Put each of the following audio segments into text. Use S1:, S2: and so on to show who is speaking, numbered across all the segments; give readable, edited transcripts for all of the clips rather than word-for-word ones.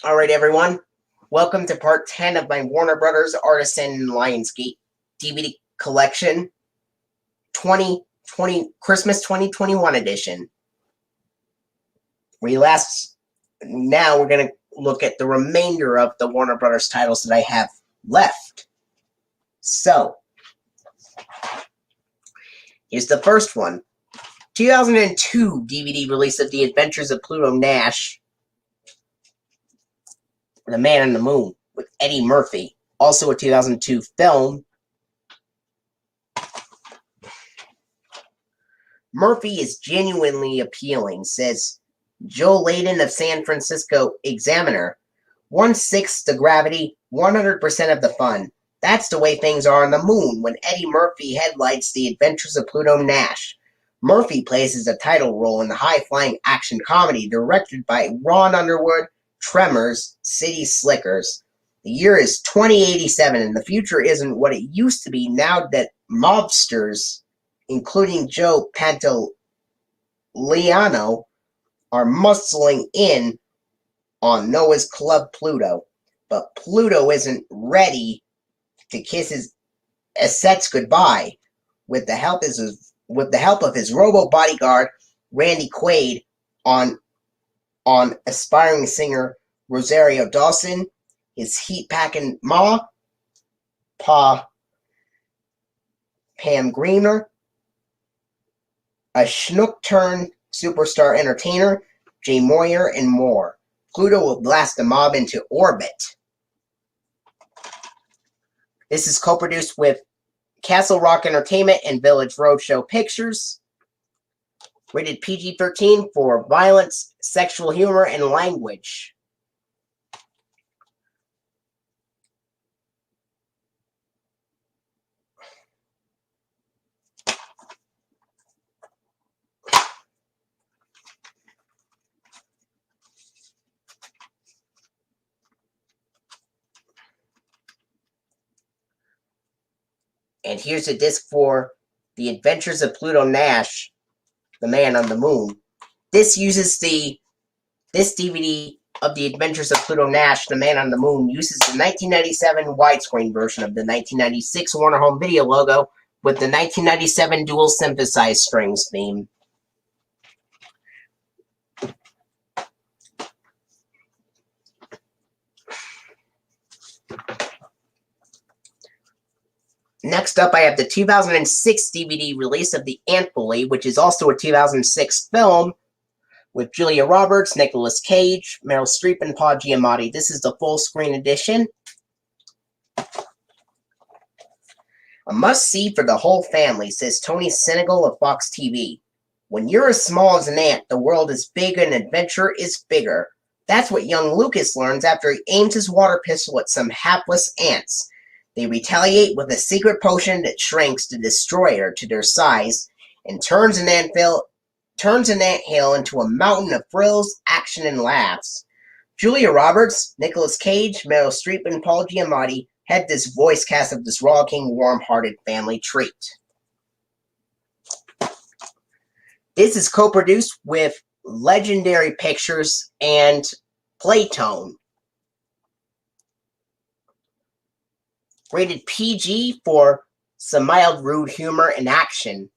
S1: Alright, everyone. Welcome to part 10 of my Warner Brothers Artisan Lionsgate DVD collection 2020 Christmas 2021 edition. Now we're going to look at the remainder of the Warner Brothers titles that I have left. So, here's the first one. 2002 DVD release of The Adventures of Pluto Nash, The Man on the Moon, with Eddie Murphy. Also a 2002 film. Murphy is genuinely appealing, says Joe Layden of San Francisco Examiner. 1/6 the gravity, 100% of the fun. That's the way things are on the moon when Eddie Murphy headlights The Adventures of Pluto Nash. Murphy plays the title role in the high-flying action comedy directed by Ron Underwood, Tremors, City Slickers. The year is 2087, and the future isn't what it used to be now that mobsters, including Joe Pantoliano, are muscling in on Noah's Club Pluto. But Pluto isn't ready to kiss his assets goodbye. With the help of his robo bodyguard, Randy Quaid, on aspiring singer Rosario Dawson, his heat-packing Ma, Pa Pam Greener, a schnook-turned superstar entertainer, Jay Moyer, and more. Pluto will blast the mob into orbit. This is co-produced with Castle Rock Entertainment and Village Roadshow Pictures. Rated PG-13 for violence, sexual humor, and language. And here's a disc for The Adventures of Pluto Nash, The Man on the Moon. This DVD of The Adventures of Pluto Nash, The Man on the Moon uses the 1997 widescreen version of the 1996 Warner Home Video logo with the 1997 dual synthesized strings theme. Next up, I have the 2006 DVD release of the Antholy, which is also a 2006 film, with Julia Roberts, Nicolas Cage, Meryl Streep, and Paul Giamatti. This is the full-screen edition. A must-see for the whole family, says Tony Senegal of Fox TV. When you're as small as an ant, the world is big and adventure is bigger. That's what young Lucas learns after he aims his water pistol at some hapless ants. They retaliate with a secret potion that shrinks the destroyer to their size and turns an anthill into a mountain of thrills, action, and laughs. Julia Roberts, Nicolas Cage, Meryl Streep, and Paul Giamatti had this voice cast of this rollicking, warm-hearted family treat. This is co-produced with Legendary Pictures and Playtone. Rated PG for some mild, rude humor and action.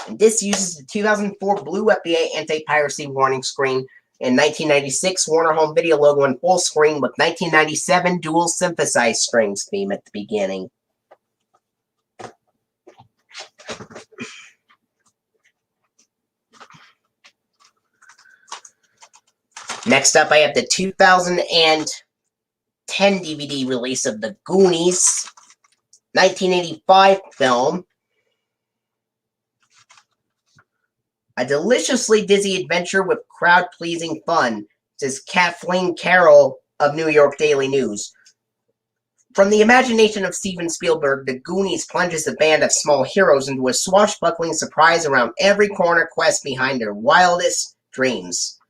S1: And this uses the 2004 Blue FBA anti-piracy warning screen and 1996 Warner Home Video logo in full screen with 1997 dual synthesized strings theme at the beginning. Next up, I have the 2010 DVD release of the Goonies, 1985 film. A deliciously dizzy adventure with crowd-pleasing fun, says Kathleen Carroll of New York Daily News. From the imagination of Steven Spielberg, the Goonies plunges a band of small heroes into a swashbuckling surprise around every corner quest behind their wildest dreams.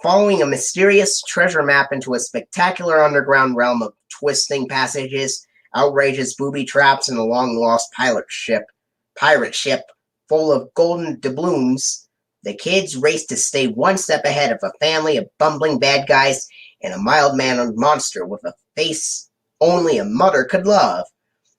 S1: Following a mysterious treasure map into a spectacular underground realm of twisting passages, outrageous booby traps, and a long-lost pirate ship full of golden doubloons, the kids race to stay one step ahead of a family of bumbling bad guys and a mild-mannered monster with a face only a mother could love.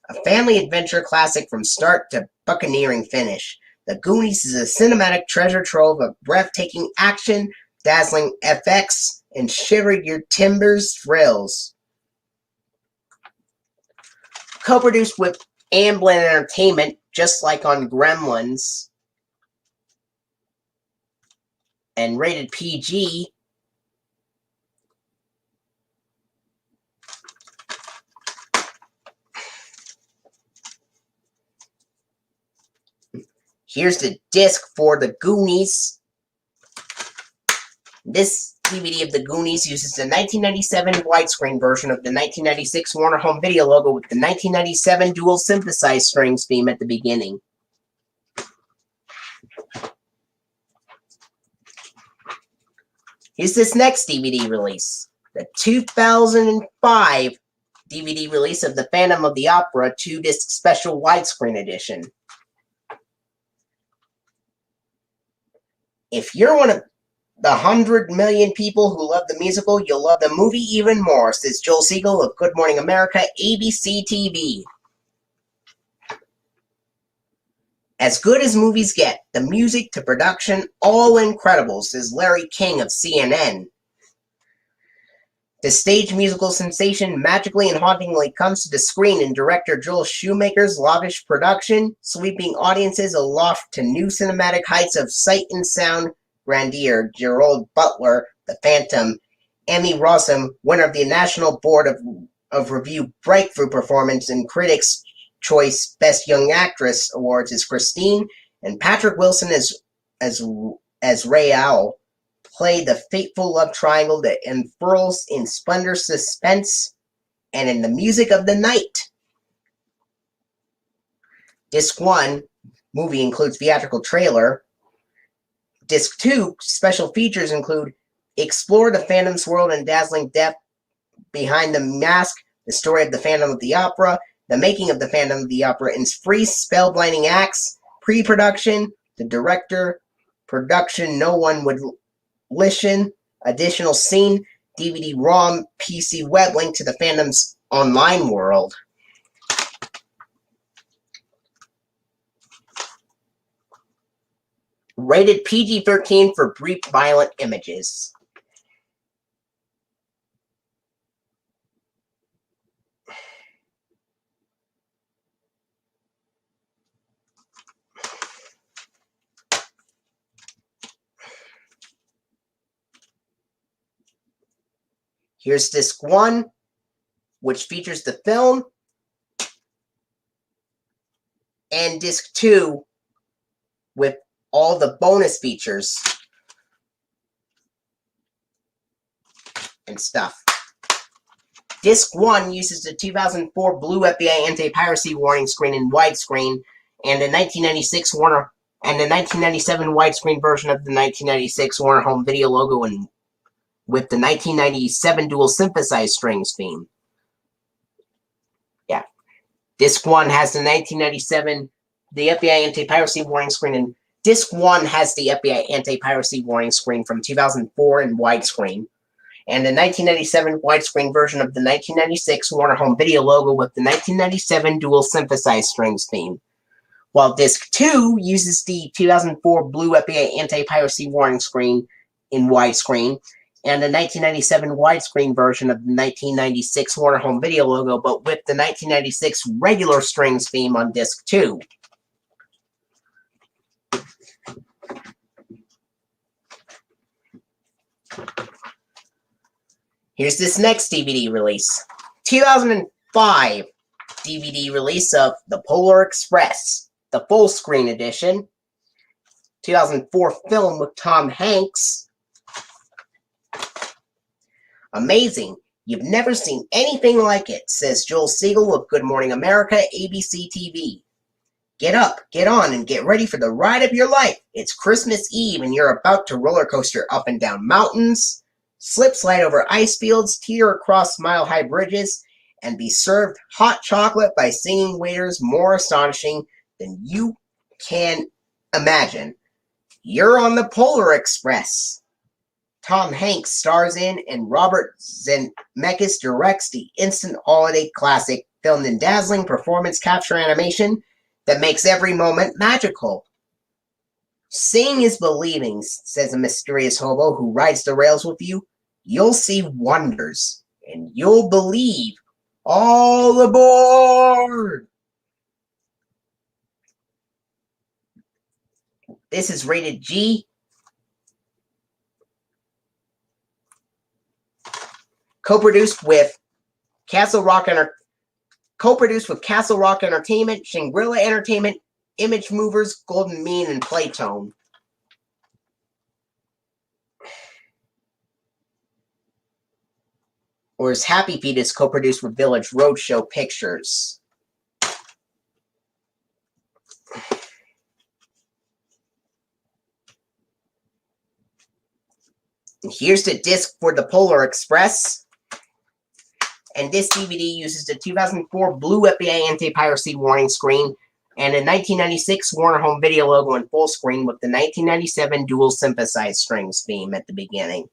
S1: A family adventure classic from start to buccaneering finish. The Goonies is a cinematic treasure trove of breathtaking action, dazzling FX, and shiver-your-timbers thrills. Co-produced with Amblin Entertainment, just like on Gremlins, and rated PG. Here's the disc for the Goonies. This DVD of the Goonies uses the 1997 widescreen version of the 1996 Warner Home Video logo with the 1997 dual synthesized strings theme at the beginning. Here's this next DVD release, the 2005 DVD release of The Phantom of the Opera 2-disc special widescreen edition. If you're one of the 100 million people who love the musical, you'll love the movie even more, says Joel Siegel of Good Morning America, ABC TV. As good as movies get, the music to production, all incredible, says Larry King of CNN. The stage musical sensation magically and hauntingly comes to the screen in director Joel Schumacher's lavish production, sweeping audiences aloft to new cinematic heights of sight and sound grandeur. Gerald Butler, The Phantom, Emmy Rossum, winner of the National Board of Review Breakthrough Performance and Critics' Choice Best Young Actress Awards, is Christine, and Patrick Wilson as Ray Owl play the fateful love triangle that unfurls in splendor, suspense, and in the music of the night. Disc 1, movie, includes theatrical trailer. Disc 2, special features include explore the Phantom's world in dazzling depth, behind the mask, the story of the Phantom of the Opera, the making of the Phantom of the Opera in free spellblinding acts, pre-production, the director, production no one would listen, additional scene, DVD ROM, PC web link to the Phantom's online world. Rated PG-13 for brief violent images. Here's disc 1, which features the film, and disc 2 with all the bonus features and stuff. Disc 1 uses the 2004 Blue FBI anti-piracy warning screen in widescreen and the 1996 Warner and the 1997 widescreen version of the 1996 Warner Home Video logo and with the 1997 dual synthesized strings theme. Yeah. Disc 1 has the 1997 the FBI anti-piracy warning screen, and Disc 1 has the FBI anti-piracy warning screen from 2004 in widescreen, and the 1997 widescreen version of the 1996 Warner Home Video logo with the 1997 dual synthesized strings theme. While Disc 2 uses the 2004 Blue FBI anti-piracy warning screen in widescreen, and the 1997 widescreen version of the 1996 Warner Home Video logo, but with the 1996 regular strings theme on Disc 2. Here's this next DVD release. 2005 DVD release of The Polar Express, the full screen edition. 2004 film with Tom Hanks. Amazing. You've never seen anything like it, says Joel Siegel of Good Morning America, ABC TV. Get up, get on, and get ready for the ride of your life. It's Christmas Eve, and you're about to roller coaster up and down mountains, slip slide over ice fields, teeter across mile-high bridges, and be served hot chocolate by singing waiters more astonishing than you can imagine. You're on the Polar Express. Tom Hanks stars in, and Robert Zemeckis directs the instant holiday classic, filmed in dazzling performance capture animation that makes every moment magical. Seeing is believing, says a mysterious hobo who rides the rails with you. You'll see wonders, and you'll believe. All aboard! This is rated G. Co-produced with Castle Rock Entertainment, Shangri-La Entertainment, Image Movers, Golden Mean, and Playtone. Whereas Happy Feet is co-produced with Village Roadshow Pictures. And here's the disc for the Polar Express. And this DVD uses the 2004 Blue FBI anti-piracy warning screen and a 1996 Warner Home Video logo in full screen with the 1997 dual synthesized strings theme at the beginning.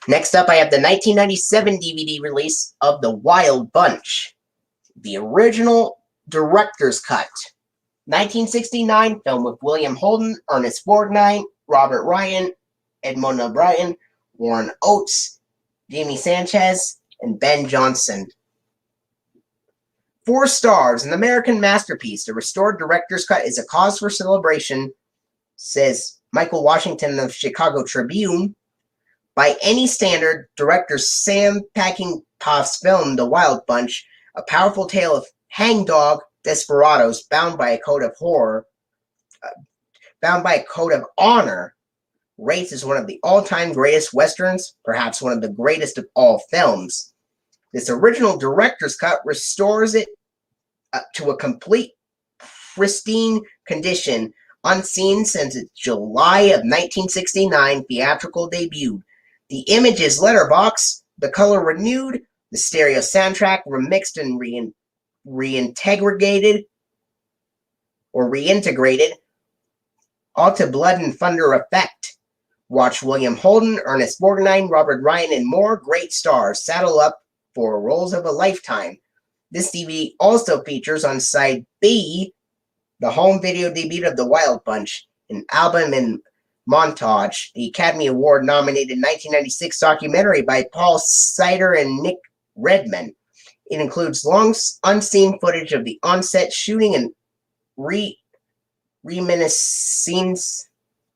S1: Next up, I have the 1997 DVD release of The Wild Bunch, the original director's cut. 1969 film with William Holden, Ernest Borgnine, Robert Ryan, Edmond O'Brien, Warren Oates, Jamie Sanchez, and Ben Johnson. 4 stars, an American masterpiece. The restored director's cut is a cause for celebration, says Michael Washington of Chicago Tribune. By any standard, director Sam Peckinpah's film, The Wild Bunch, a powerful tale of hangdog desperados bound by a code of honor, rates as one of the all-time greatest westerns, perhaps one of the greatest of all films. This original director's cut restores it to a complete, pristine condition, unseen since its July of 1969 theatrical debut. The image is letterbox, the color renewed, the stereo soundtrack remixed and reintegrated, all to blood and thunder effect. Watch William Holden, Ernest Borgnine, Robert Ryan, and more great stars saddle up for roles of a lifetime. This DVD also features on side B the home video debut of The Wild Bunch, an album and montage, the Academy Award nominated 1996 documentary by Paul Sider and Nick Redman. It includes long unseen footage of the on-set shooting and reminiscence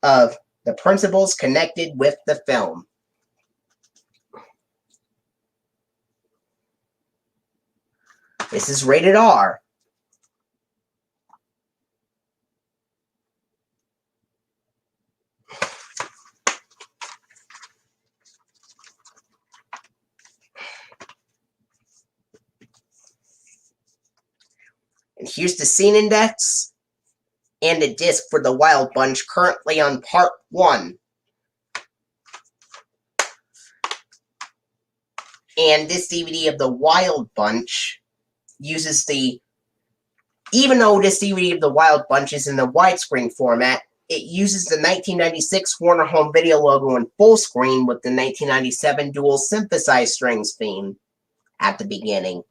S1: of the principles connected with the film. This is rated R. And here's the scene index and a disc for The Wild Bunch, currently on part 1. And this DVD of The Wild Bunch uses even though this DVD of The Wild Bunch is in the widescreen format, it uses the 1996 Warner Home Video logo in full screen with the 1997 dual synthesized strings theme at the beginning.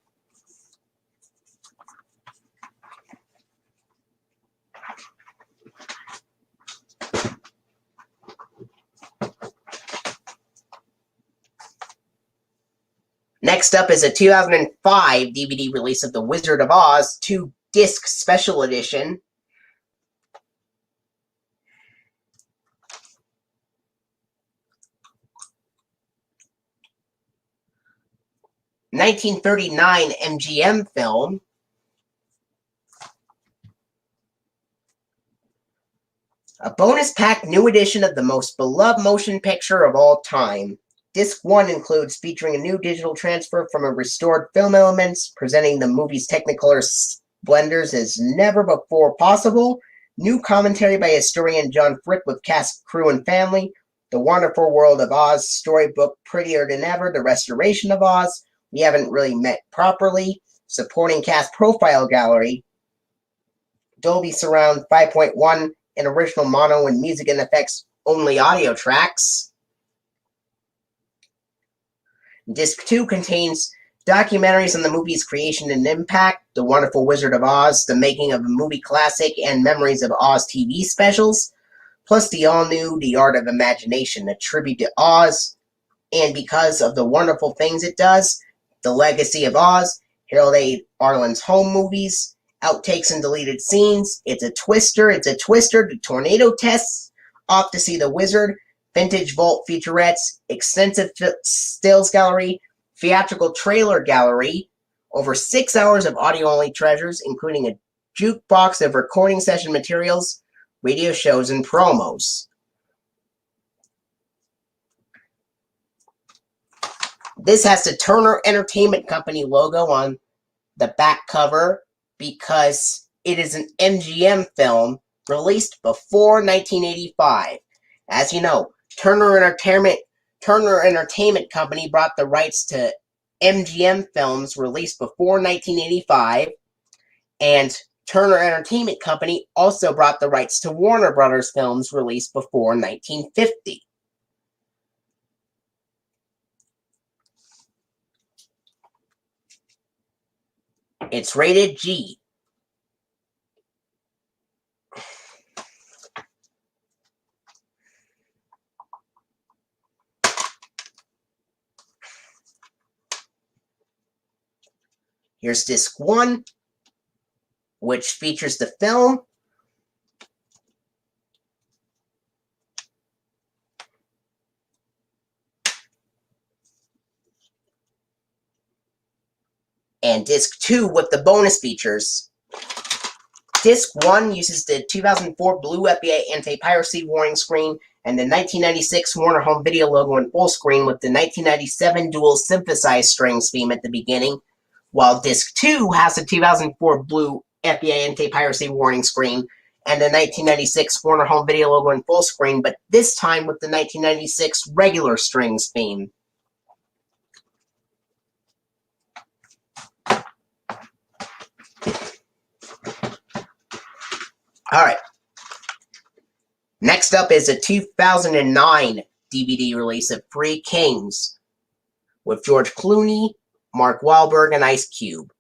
S1: Next up is a 2005 DVD release of The Wizard of Oz 2-disc special edition. (1939) MGM film. A bonus-packed new edition of the most beloved motion picture of all time. Disc 1 includes featuring a new digital transfer from a restored film elements, presenting the movie's Technicolor splendors as never before possible, new commentary by historian John Frick with cast, crew, and family, The Wonderful World of Oz storybook Prettier Than Ever, The Restoration of Oz, We Haven't Really Met Properly, supporting cast profile gallery, Dolby Surround 5.1, and original mono and music and effects only audio tracks. Disc 2 contains documentaries on the movie's creation and impact, The Wonderful Wizard of Oz, the making of a movie classic, and memories of Oz TV specials, plus the all-new The Art of Imagination, a tribute to Oz, and because of the wonderful things it does, The Legacy of Oz, Harold A. Arlen's home movies, outtakes and deleted scenes, It's a Twister, The Tornado Tests, Off to See the Wizard, Vintage Vault featurettes, extensive stills gallery, theatrical trailer gallery, over 6 hours of audio-only treasures, including a jukebox of recording session materials, radio shows, and promos. This has the Turner Entertainment Company logo on the back cover because it is an MGM film released before 1985. As you know, Turner Entertainment Company brought the rights to MGM films released before 1985, and Turner Entertainment Company also brought the rights to Warner Brothers films released before 1950. It's rated G. Here's disc 1, which features the film. And disc 2 with the bonus features. Disc 1 uses the 2004 Blue FBA anti-piracy warning screen and the 1996 Warner Home Video logo in full screen with the 1997 dual synthesized strings theme at the beginning, while Disc 2 has the 2004 Blue FBA anti-piracy warning screen and the 1996 Warner Home Video logo in full screen, but this time with the 1996 regular strings theme. Alright. Next up is a 2009 DVD release of Three Kings with George Clooney, Mark Wahlberg, and Ice Cube.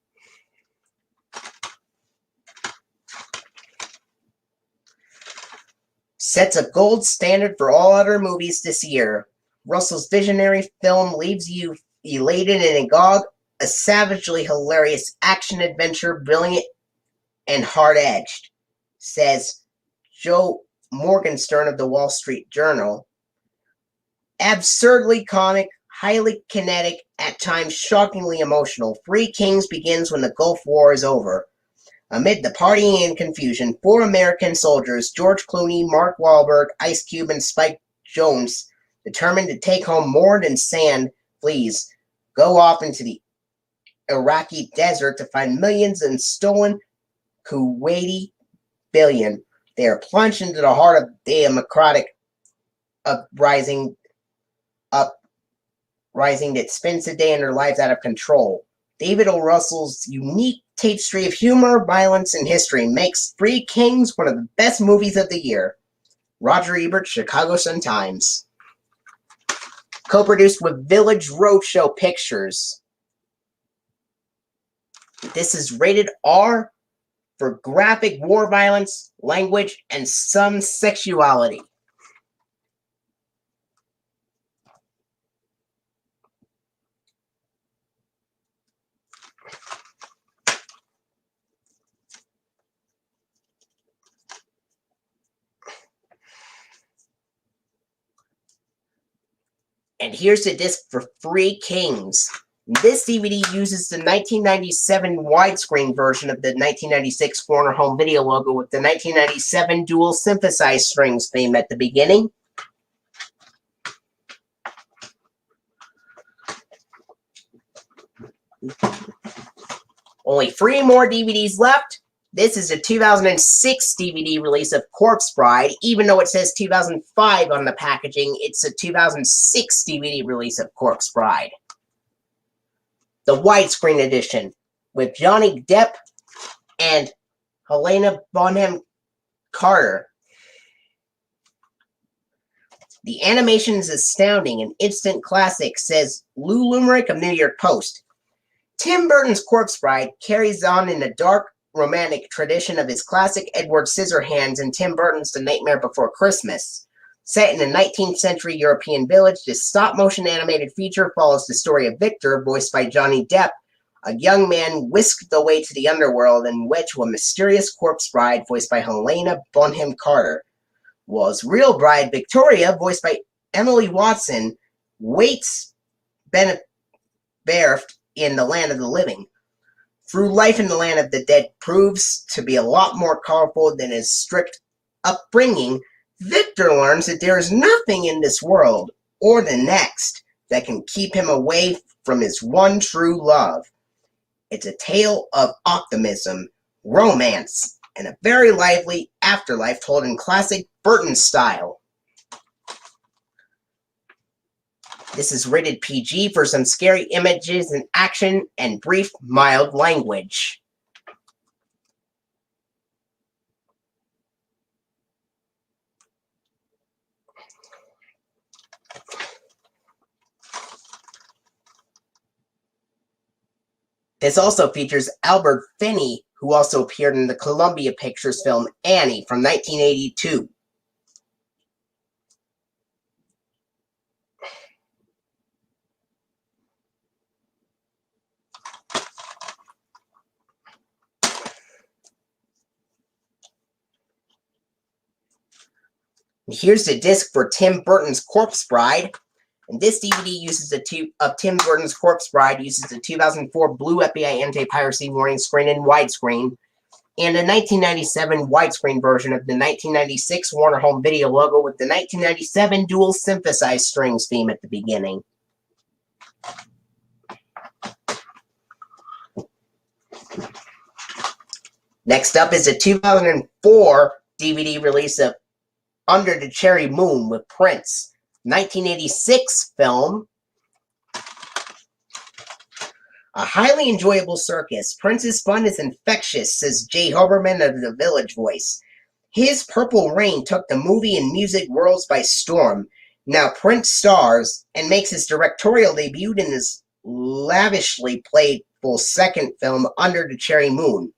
S1: Sets a gold standard for all other movies this year. Russell's visionary film leaves you elated and agog, a savagely hilarious action-adventure, brilliant and hard-edged, says Joe Morgenstern of the Wall Street Journal. Absurdly comic, highly kinetic, at times shockingly emotional, Three Kings begins when the Gulf War is over. Amid the partying and confusion, 4 American soldiers, George Clooney, Mark Wahlberg, Ice Cube, and Spike Jonze, determined to take home more than sand fleas, go off into the Iraqi desert to find millions in stolen Kuwaiti billion. They are plunged into the heart of democratic uprising that spins the day and their lives out of control. David O. Russell's unique tapestry of humor, violence, and history makes Three Kings one of the best movies of the year. Roger Ebert, Chicago Sun-Times. Co-produced with Village Roadshow Pictures. This is rated R for graphic war violence, language, and some sexuality. And here's the disc for Three Kings. This DVD uses the 1997 widescreen version of the 1996 Warner Home Video logo with the 1997 dual synthesized strings theme at the beginning. Only 3 more DVDs left. This is a 2006 DVD release of Corpse Bride. Even though it says 2005 on the packaging, it's a 2006 DVD release of Corpse Bride. The widescreen edition with Johnny Depp and Helena Bonham Carter. The animation is astounding, an instant classic, says Lou Limerick of New York Post. Tim Burton's Corpse Bride carries on in the dark, romantic tradition of his classic Edward Scissorhands and Tim Burton's The Nightmare Before Christmas. Set in a 19th century European village, this stop-motion animated feature follows the story of Victor, voiced by Johnny Depp, a young man whisked away to the underworld and wed to a mysterious corpse bride, voiced by Helena Bonham Carter, while his real bride, Victoria, voiced by Emily Watson, waits Benefert in the land of the living. Through life in the land of the dead proves to be a lot more colorful than his strict upbringing, Victor learns that there is nothing in this world or the next that can keep him away from his one true love. It's a tale of optimism, romance, and a very lively afterlife told in classic Burton style. This is rated PG for some scary images and action and brief, mild language. This also features Albert Finney, who also appeared in the Columbia Pictures film Annie from 1982. Here's the disc for Tim Burton's Corpse Bride. And this DVD uses Tim Burton's Corpse Bride uses the 2004 Blue FBI anti-piracy warning screen in widescreen, and a 1997 widescreen version of the 1996 Warner Home Video logo with the 1997 dual synthesized strings theme at the beginning. Next up is a 2004 DVD release of Under the Cherry Moon with Prince. 1986 film. A highly enjoyable circus. Prince's fun is infectious, says Jay Hoberman of The Village Voice. His Purple Rain took the movie and music worlds by storm. Now Prince stars and makes his directorial debut in his lavishly playful second film, Under the Cherry Moon.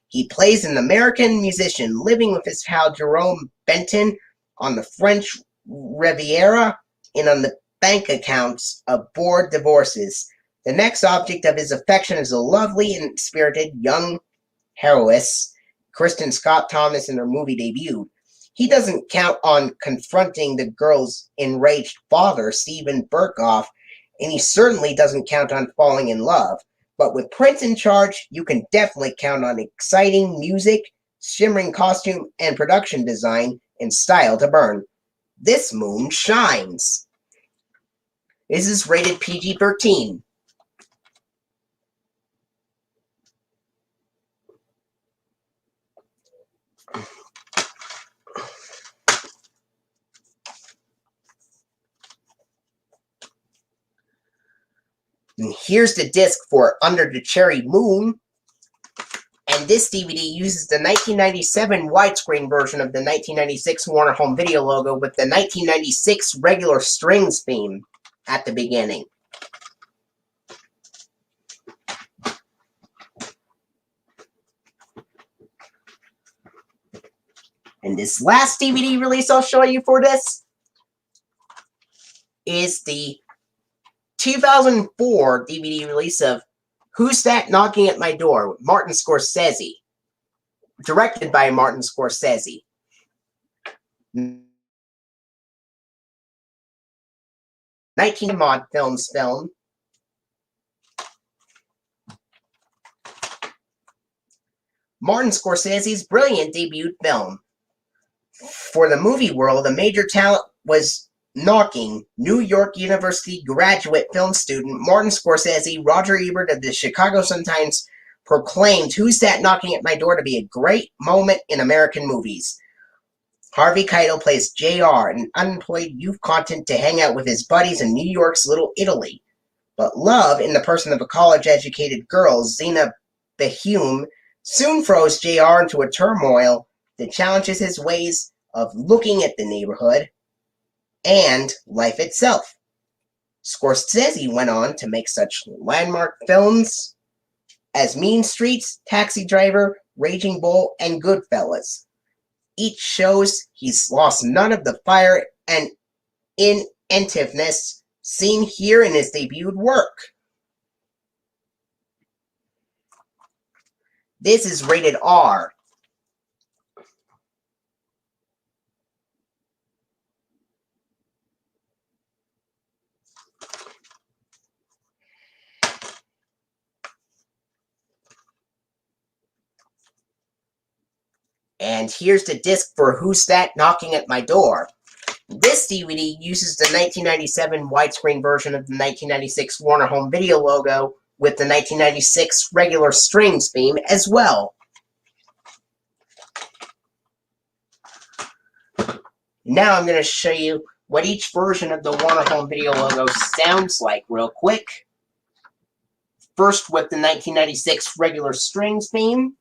S1: He plays an American musician living with his pal Jerome Benton on the French Riviera and on the bank accounts of bored divorces. The next object of his affection is a lovely and spirited young heroess, Kristen Scott Thomas, in her movie debut. He doesn't count on confronting the girl's enraged father, Stephen Burkoff, and he certainly doesn't count on falling in love. But with Prince in charge, you can definitely count on exciting music, shimmering costume and production design, and style to burn. This moon shines. This is rated PG-13. And here's the disc for Under the Cherry Moon. And this DVD uses the 1997 widescreen version of the 1996 Warner Home Video logo with the 1996 regular strings theme at the beginning. And this last DVD release I'll show you for this is the 2004 DVD release of Who's That Knocking at My Door with Martin Scorsese, directed by Martin Scorsese. 19 Mod Films film. Martin Scorsese's brilliant debut film. For the movie world, a major talent was knocking. New York University graduate film student Martin Scorsese, Roger Ebert of the Chicago Sun-Times proclaimed Who's That Knocking at My Door to be a great moment in American movies. Harvey Keitel plays JR, an unemployed youth content to hang out with his buddies in New York's Little Italy. But love, in the person of a college-educated girl, Zena Behume, soon throws JR into a turmoil that challenges his ways of looking at the neighborhood and life itself. Scorsese went on to make such landmark films as Mean Streets, Taxi Driver, Raging Bull, and Goodfellas. Each shows he's lost none of the fire and inventiveness seen here in his debuted work. This is rated R. And here's the disc for Who's That Knocking at My Door. This DVD uses the 1997 widescreen version of the 1996 Warner Home Video logo with the 1996 regular strings theme as well. Now I'm going to show you what each version of the Warner Home Video logo sounds like real quick. First with the 1996 regular strings theme.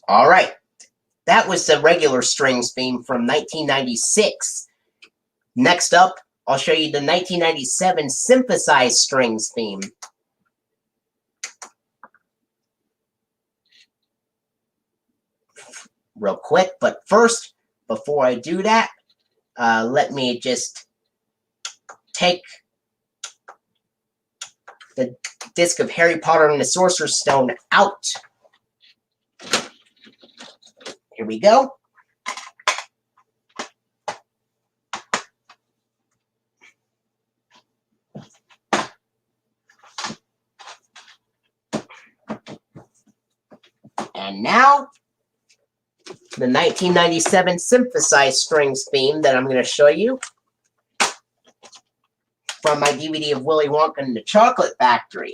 S1: All right, that was the regular strings theme from 1996. Next up, I'll show you the 1997 synthesized strings theme. Real quick, but first, before I do that, let me just take the disc of Harry Potter and the Sorcerer's Stone out. Here we go. And now, the 1997 synthesized strings theme that I'm going to show you from my DVD of Willy Wonka and the Chocolate Factory.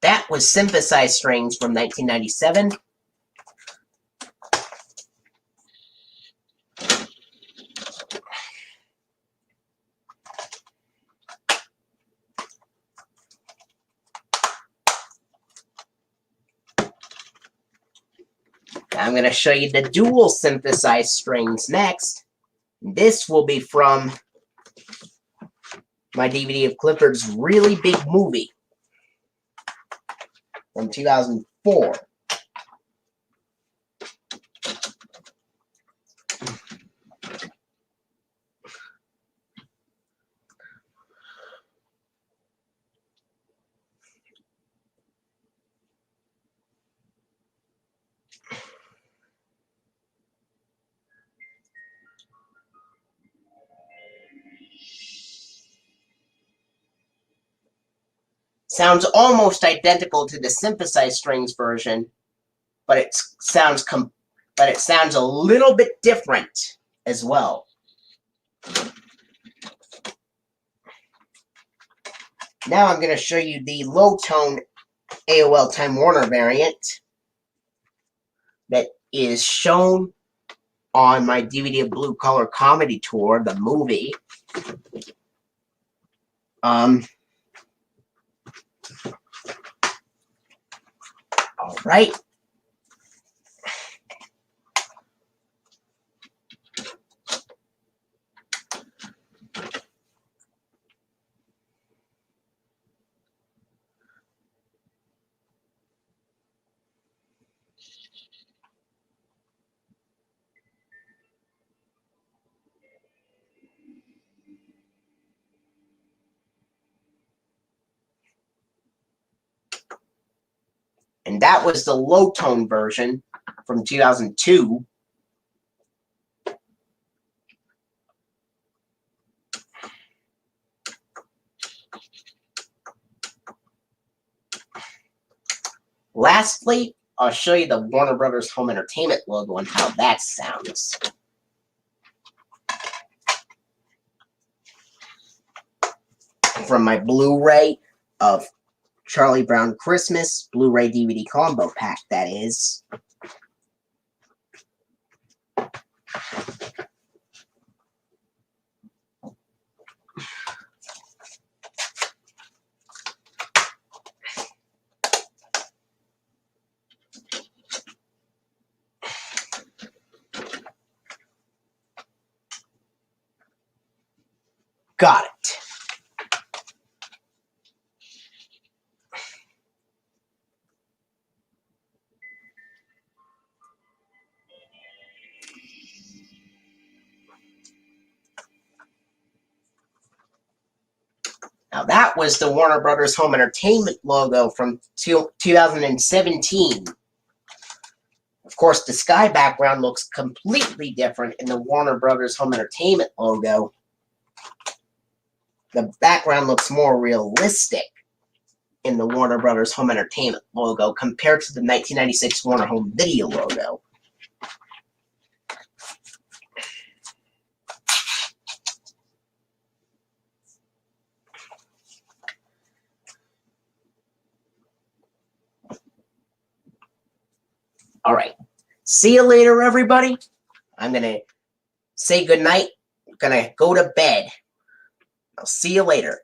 S1: That was synthesized strings from 1997. I'm going to show you the dual synthesized strings next. This will be from my DVD of Clifford's Really Big Movie from 2004. Sounds almost identical to the synthesized strings version, but it sounds a little bit different as well. Now I'm going to show you the low tone AOL Time Warner variant that is shown on my DVD of Blue Collar Comedy Tour, the movie. All right. And that was the low-tone version from 2002. Lastly, I'll show you the Warner Brothers Home Entertainment logo and how that sounds. From my Blu-ray of Charlie Brown Christmas Blu-ray DVD combo pack, that is. Got it. Now that was the Warner Brothers Home Entertainment logo from 2017. Of course, the sky background looks completely different in the Warner Brothers Home Entertainment logo. The background looks more realistic in the Warner Brothers Home Entertainment logo compared to the 1996 Warner Home Video logo. All right. See you later, everybody. I'm going to say goodnight. I'm going to go to bed. I'll see you later.